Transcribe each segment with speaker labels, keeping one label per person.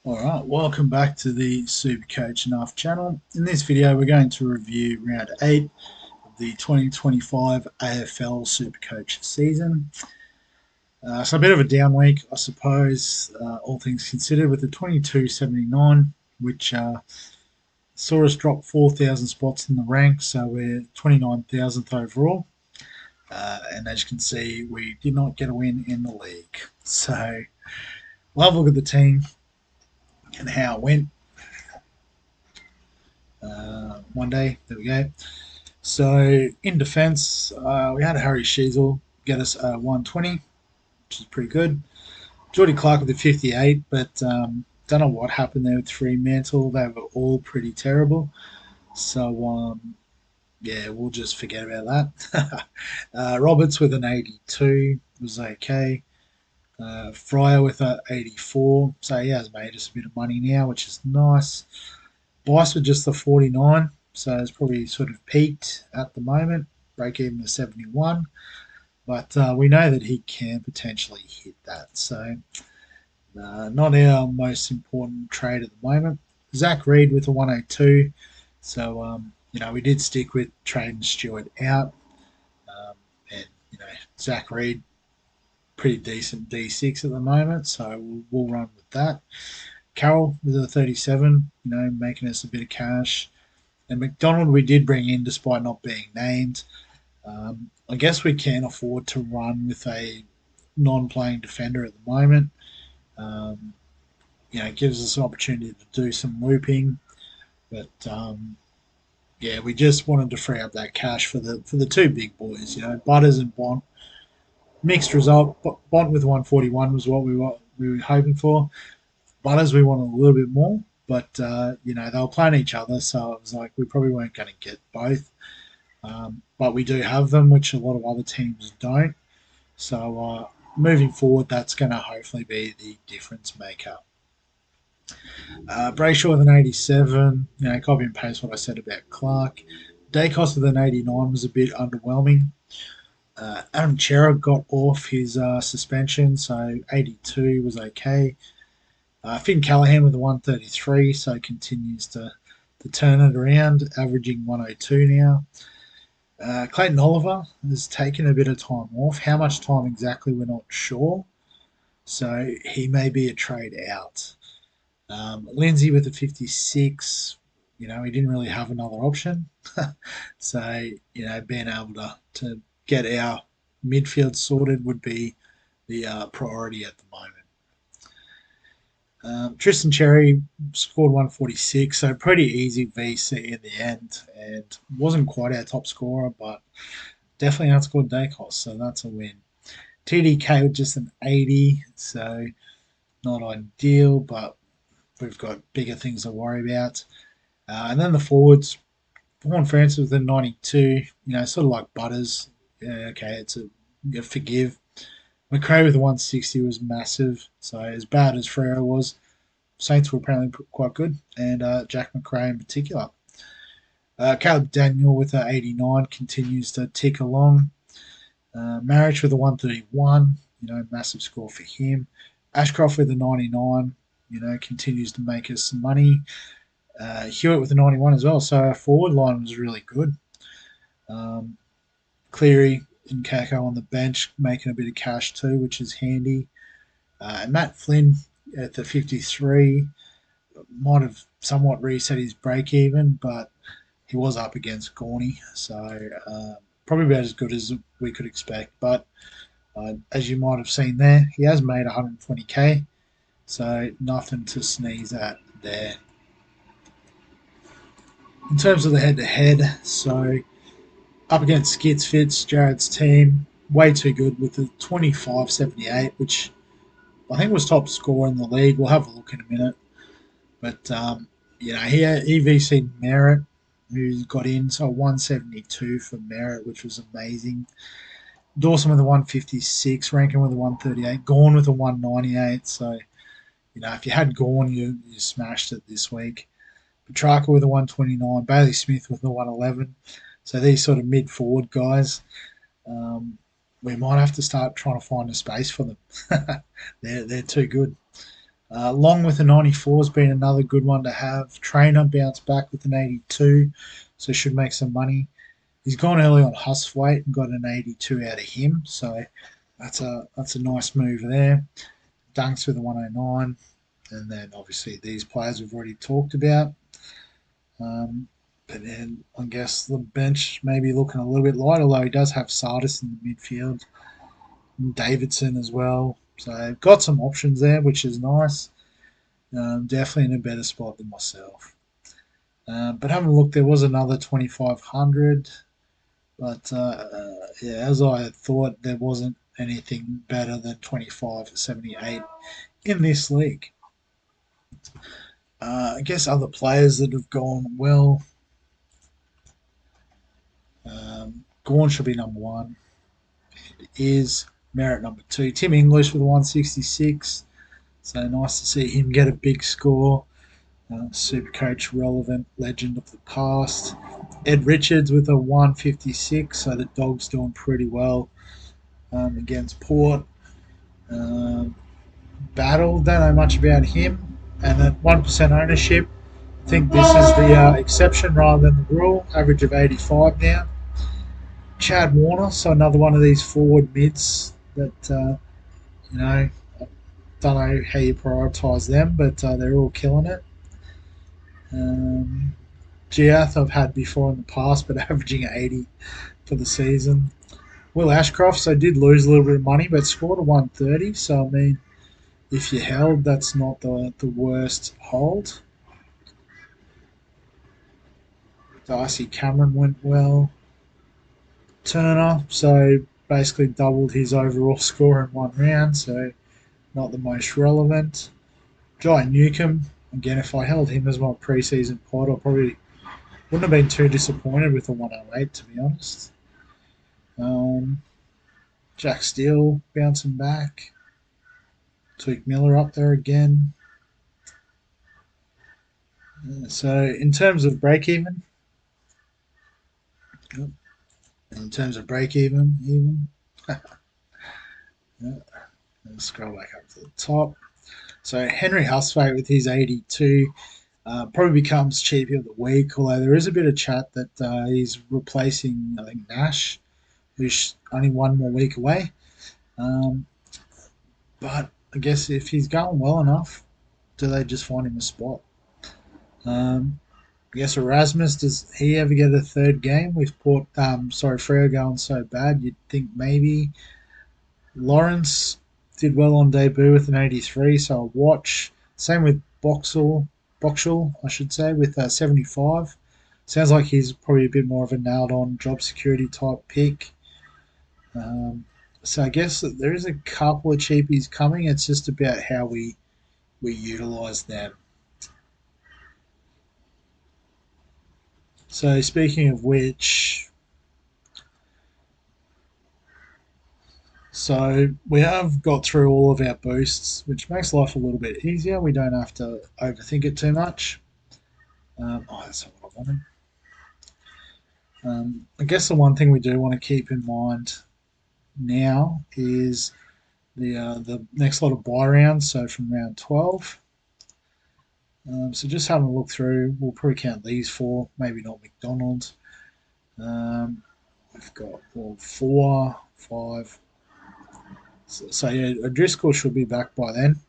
Speaker 1: Alright, welcome back to the Supercoach Enough channel. In this video we're going to review round 8 of the 2025 AFL Supercoach season. So a bit of a down week, I suppose, all things considered, with the 22.79, which saw us drop 4,000 spots in the ranks, so we're 29,000th overall. And as you can see, we did not get a win in the league. So we'll have a look at the team and how it went. One day, there we go. So in defence, we had Harry Sheasel get us 120, which is pretty good. Geordie Clark with a 58, but don't know what happened there with Fremantle. They were all pretty terrible. So yeah, we'll just forget about that. Roberts with an 82 was okay. Fryer with a 84, so he has made us a bit of money now, which is nice. Bice with just the 49, so it's probably sort of peaked at the moment. Break even to 71, but we know that he can potentially hit that. So not our most important trade at the moment. Zach Reed with a 102, so we did stick with trading Stewart out, and Zach Reed, pretty decent D6 at the moment, so we'll run with that. Carroll with a 37, making us a bit of cash. And McDonald we did bring in despite not being named. I guess we can afford to run with a non-playing defender at the moment. It gives us an opportunity to do some looping, but yeah, we just wanted to free up that cash for the two big boys. Butters and Bont. Mixed result. Bont with 141 was what we were hoping for. Butters we wanted a little bit more, but they were playing each other, so it was like we probably weren't going to get both. But we do have them, which a lot of other teams don't. So moving forward, that's going to hopefully be the difference maker. Brayshaw with an 87. Copy and paste what I said about Clark. Dacos with an 89 was a bit underwhelming. Adam Chera got off his suspension, so 82 was okay. Finn Callahan with a 133, so continues to turn it around, averaging 102 now. Clayton Oliver has taken a bit of time off. How much time exactly, we're not sure. So he may be a trade out. Lindsay with a 56, he didn't really have another option. So, being able to get our midfield sorted would be the priority at the moment. Tristan Cherry scored 146, so pretty easy VC in the end, and wasn't quite our top scorer, but definitely outscored Dacos, so that's a win. TDK with just an 80, so not ideal, but we've got bigger things to worry about. And then the forwards, Vaughan Francis with a 92, sort of like Butters. Yeah, okay, it's a forgive. McRae with a 160 was massive, so as bad as Freo was, Saints were apparently quite good, and Jack McRae in particular. Caleb Daniel with an 89 continues to tick along. Marriage with a 131, massive score for him. Ashcroft with a 99, continues to make us some money. Hewitt with a 91 as well, so our forward line was really good. Cleary and Kako on the bench making a bit of cash too, which is handy. And Matt Flynn at the 53 might have somewhat reset his break even, but he was up against Gorney, so probably about as good as we could expect. But as you might have seen there, he has made 120k, so nothing to sneeze at there. In terms of the head-to-head, so up against Skits Fitz, Jared's team, way too good with the 25.78, which I think was top scorer in the league. We'll have a look in a minute. But, he VC'd Merritt, who got in, so 172 for Merritt, which was amazing. Dawson with a 156, Rankin with a 138, Gawn with a 198. So, if you had Gawn, you smashed it this week. Petrarca with a 129, Bailey Smith with a 111. So these sort of mid-forward guys Um, we might have to start trying to find a space for them. They're too good. Long with a 94 has been another good one to have. Trainer bounced back with an 82, so should make some money. He's gone early on Husthwaite and got an 82 out of him, so that's a nice move there. Dunks with a 109, and then obviously these players we've already talked about. But then I guess the bench may be looking a little bit light, although he does have Sardis in the midfield, and Davidson as well. So got some options there, which is nice. Definitely in a better spot than myself. But having a look, there was another 2,500. But yeah, as I thought, there wasn't anything better than 25.78 in this league. I guess other players that have gone well. Gorn should be number one. It is Merritt number two. Tim English with a 166. So nice to see him get a big score. Supercoach relevant legend of the past. Ed Richards with a 156. So the dog's doing pretty well against Port. Um, Battle, don't know much about him. And at 1% ownership, I think this is the exception rather than the rule. Average of 85 now. Chad Warner, so another one of these forward mids that, you know, I don't know how you prioritise them, but they're all killing it. Giath I've had before in the past, but averaging 80 for the season. Will Ashcroft, so did lose a little bit of money, but scored a 130. So, I mean, if you held, that's not the worst hold. Darcy Cameron went well. Turner, so basically doubled his overall score in one round, so not the most relevant. Jai Newcomb, again, if I held him as my preseason pod, I probably wouldn't have been too disappointed with the 108, to be honest. Um, Jack Steele bouncing back. Tweak Miller up there again. So in terms of break even, in terms of break even, yeah, let's scroll back up to the top. So Henry Husthwaite with his 82 probably becomes cheapie of the week, although there is a bit of chat that he's replacing, I think, Nash, who's only one more week away. Um, but I guess if he's going well enough, do they just find him a spot? I guess Erasmus, does he ever get a third game with Port? Freo going so bad, you'd think maybe. Lawrence did well on debut with an 83, so I'll watch. Same with Boxall, I should say, with 75. Sounds like he's probably a bit more of a nailed on job security type pick. So I guess that there is a couple of cheapies coming. It's just about how we utilise them. So speaking of which, so we have got through all of our boosts, which makes life a little bit easier. We don't have to overthink it too much. That's not what I wanted. I guess the one thing we do want to keep in mind now is the next lot of buy rounds. So from round 12. So just having a look through, we'll probably count these four, maybe not McDonald's. We've got well, 4, 5. So yeah, O'Driscoll should be back by then.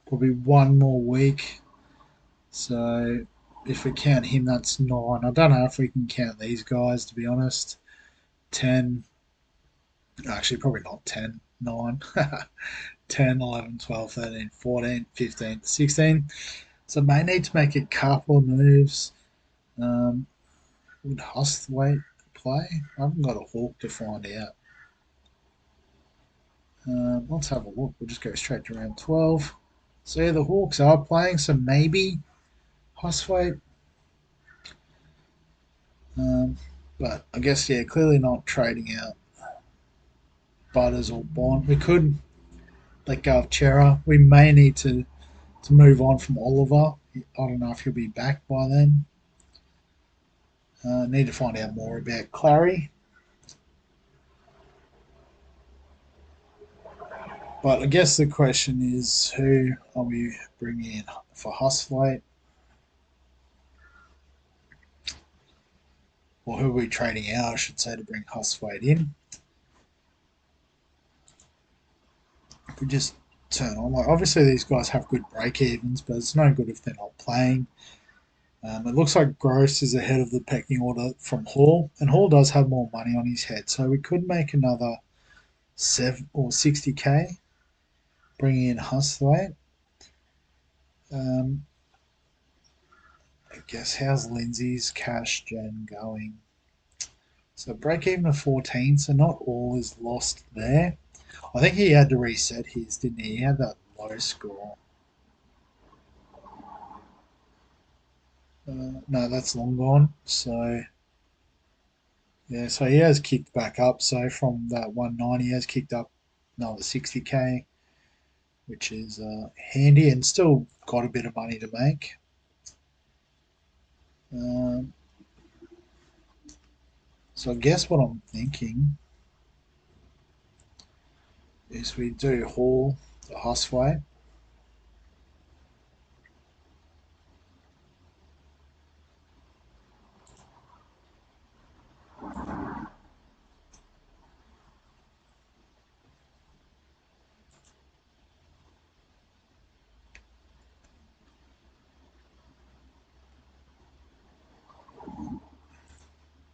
Speaker 1: Probably one more week. So if we count him, that's 9. I don't know if we can count these guys, to be honest. 10. Actually, probably not 10. 9. 10, 11, 12, 13, 14, 15, 16. So may need to make a couple of moves. Would Husthwaite play? I haven't got a hawk to find out. Let's have a look. We'll just go straight to round 12. So yeah, the Hawks are playing, so maybe Husthwaite. But I guess, yeah, clearly not trading out Butters or Bond. We could let go of Chera. We may need to move on from Oliver. I don't know if he'll be back by then. Need to find out more about Clary. But I guess the question is, who are we bringing in for Hustlate, or who are we trading out, I should say, to bring Hustlate in? If we just turn on, like obviously these guys have good break evens, but it's no good if they're not playing. It looks like Gross is ahead of the pecking order from Hall, and Hall does have more money on his head, so we could make another 60k, bringing in Hustlate. Um, I guess how's Lindsay's cash gen going? So break even of 14, so not all is lost there. I think he had to reset his, didn't he? He had that low score. No, that's long gone. So yeah, so he has kicked back up. So from that 190, he has kicked up another 60k, which is handy and still got a bit of money to make. Um, so I guess what I'm thinking is we do Hall the Husway.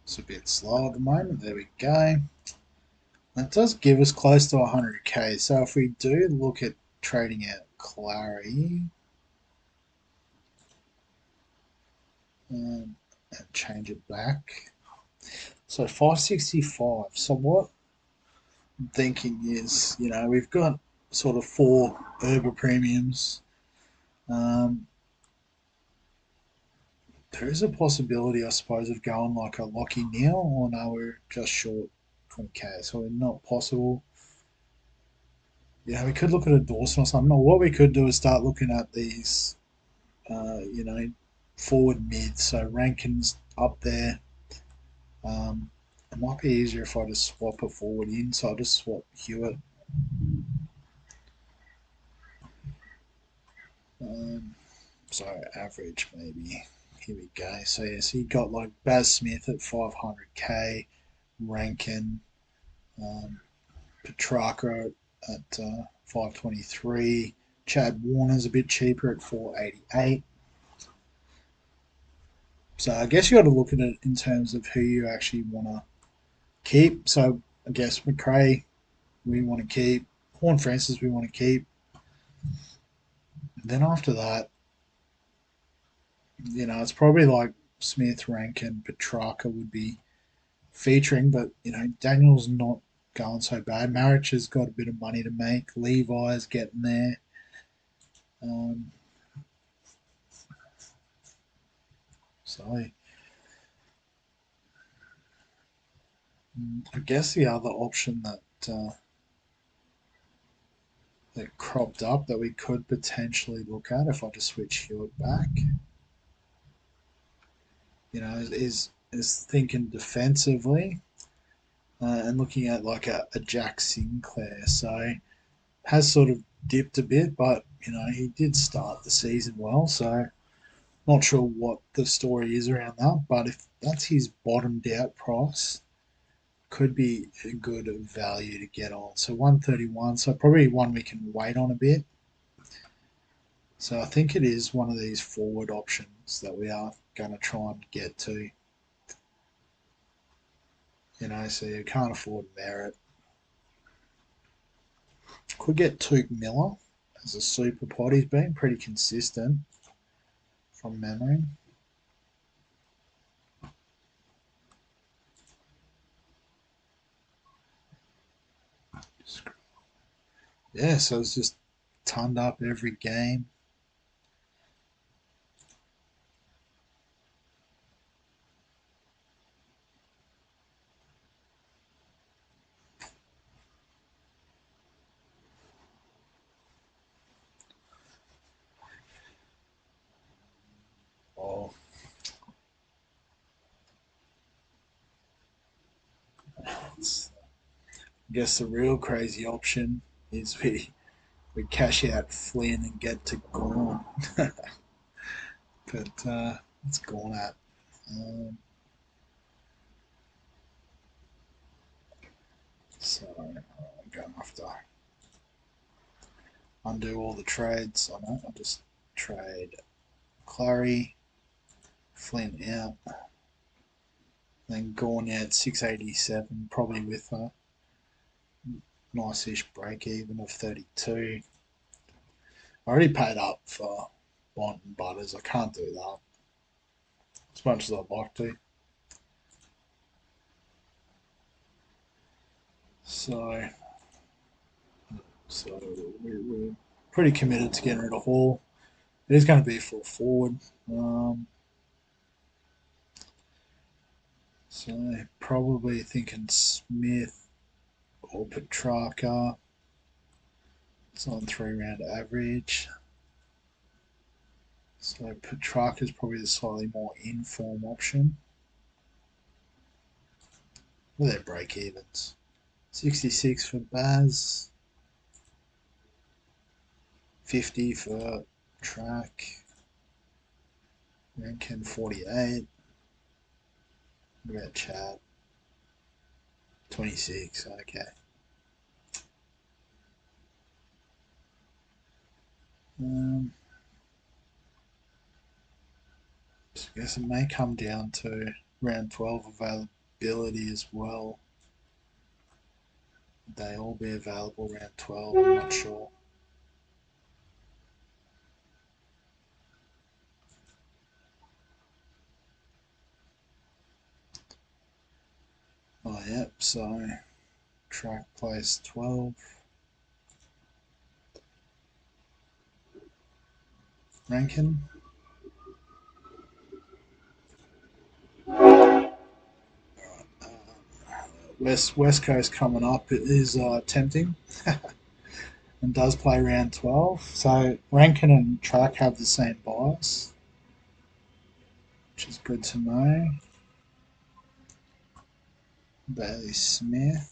Speaker 1: It's a bit slow at the moment. There we go. That does give us close to 100k. So if we do look at trading out Clary and change it back, so 565. So what I'm thinking is, we've got sort of four Uber premiums. Um, there is a possibility, I suppose, of going like a Lockie Neal, or no, we're just short 20k, so we're not possible. We could look at a Dawson or something. Or what we could do is start looking at these, uh, you know, forward mid. So Rankin's up there. It might be easier if I just swap a forward in. So I'll just swap Hewitt. Um, so average maybe. Here we go. So yeah, so you got like Baz Smith at 500k, Rankin, um, Petrarca at 523. Chad Warner's a bit cheaper at 488. So I guess you got to look at it in terms of who you actually want to keep. So I guess McRae we want to keep, Horn Francis we want to keep. Then after that, it's probably like Smith, Rankin, Petrarca would be featuring, but Daniel's not going so bad. Marich has got a bit of money to make. Levi's getting there. Um, so I guess the other option that cropped up that we could potentially look at if I just switch Hewitt back, is thinking defensively and looking at like a Jack Sinclair. So has sort of dipped a bit, but he did start the season well. So not sure what the story is around that, but if that's his bottomed out price, could be a good value to get on. So 131, so probably one we can wait on a bit. So I think it is one of these forward options that we are going to try and get to. So you can't afford merit. Could get Tuke Miller as a super pod. He's been pretty consistent from memory. Yeah, so it's just turned up every game. Oh, I guess the real crazy option is we we cash out Flynn and get to Gorn. But it's gone at. Um, so I'm going to have to undo all the trades. I know. I'll just trade Clary, Flynn out, then Gorn out 687, probably with a nice-ish break even of 32. I already paid up for Bont and Butters. I can't do that as much as I'd like to. So, so we're pretty committed to getting rid of Hall. It is going to be full forward. So probably thinking Smith or Petrarca. It's on 3 round average. So Petrarca is probably the slightly more in-form option. What are their break evens? 66 for Baz, 50 for Track, Rankin 48. What about Chad? 26, okay. So I guess it may come down to round 12 availability as well. They all be available round 12, I'm not sure. Oh, yep, so Track plays 12. Rankin. West Coast coming up is tempting and does play round 12. So Rankin and Track have the same bias, which is good to know. Bailey Smith.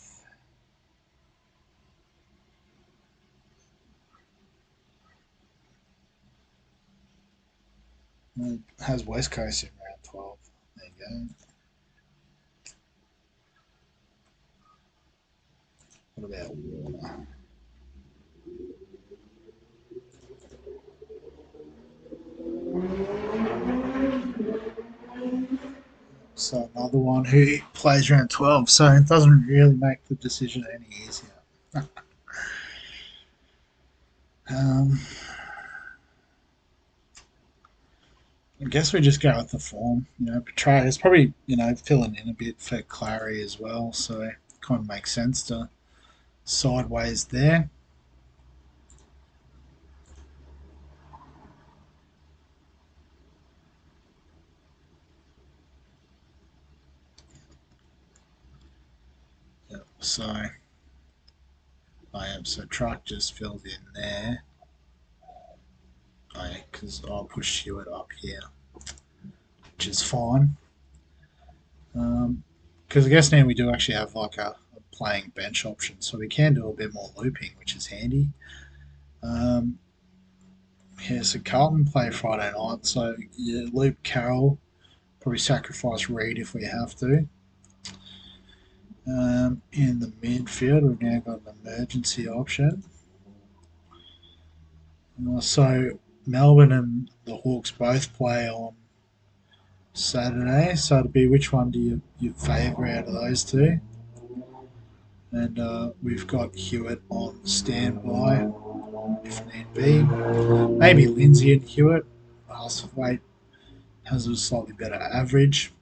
Speaker 1: Has West Coast in round 12. There you go. What about Warner? So another one who plays round 12, so it doesn't really make the decision any easier. um, I guess we just go with the form. Petrarca's probably, filling in a bit for Clary as well, so it kind of makes sense to sideways there. Yep. So I am so Truck just filled in there. Because I'll push Hewitt up here, which is fine. Because I guess now we do actually have like a playing bench option, so we can do a bit more looping, which is handy. Yeah, so Carlton play Friday night, so yeah, loop Carroll, probably sacrifice Reed if we have to. In the midfield, we've now got an emergency option. So Melbourne and the Hawks both play on Saturday, so it'd be which one do you favour out of those two? And we've got Hewitt on standby if need be. Maybe Lindsay and Hewitt. Hustlewaite has a slightly better average.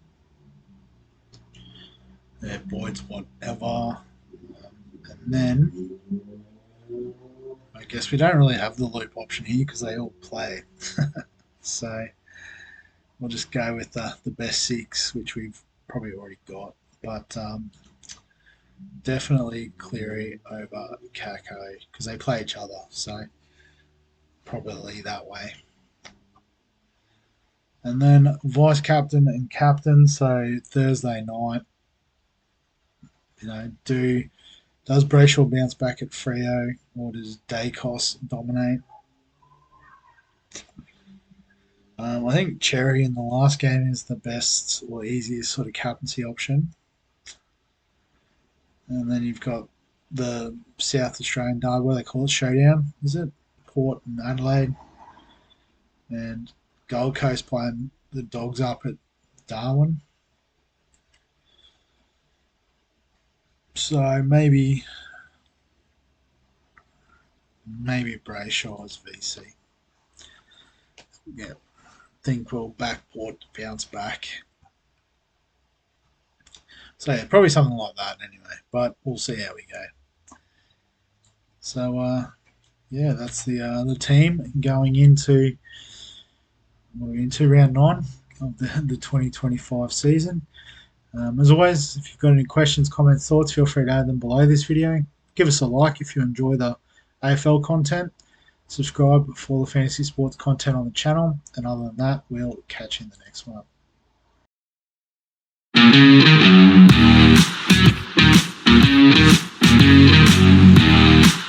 Speaker 1: Yeah, Boyd's whatever. And then I guess we don't really have the loop option here because they all play. So we'll just go with the best six, which we've probably already got. But definitely Cleary over Kako because they play each other. So probably that way. And then vice captain and captain. So Thursday night, does Does Brayshaw bounce back at Freo, or does Dacos dominate? I think Cherry in the last game is the best or easiest sort of captaincy option. And then you've got the South Australian derby, what do they call it? Showdown, is it? Port and Adelaide. And Gold Coast playing the Dogs up at Darwin. So maybe Brayshaw's VC. Yeah, think we'll back Port to bounce back. So yeah, probably something like that anyway. But we'll see how we go. So yeah, that's the team going into round 9 of the 2025 season. As always, if you've got any questions, comments, thoughts, feel free to add them below this video. Give us a like if you enjoy the AFL content. Subscribe for the fantasy sports content on the channel. And other than that, we'll catch you in the next one.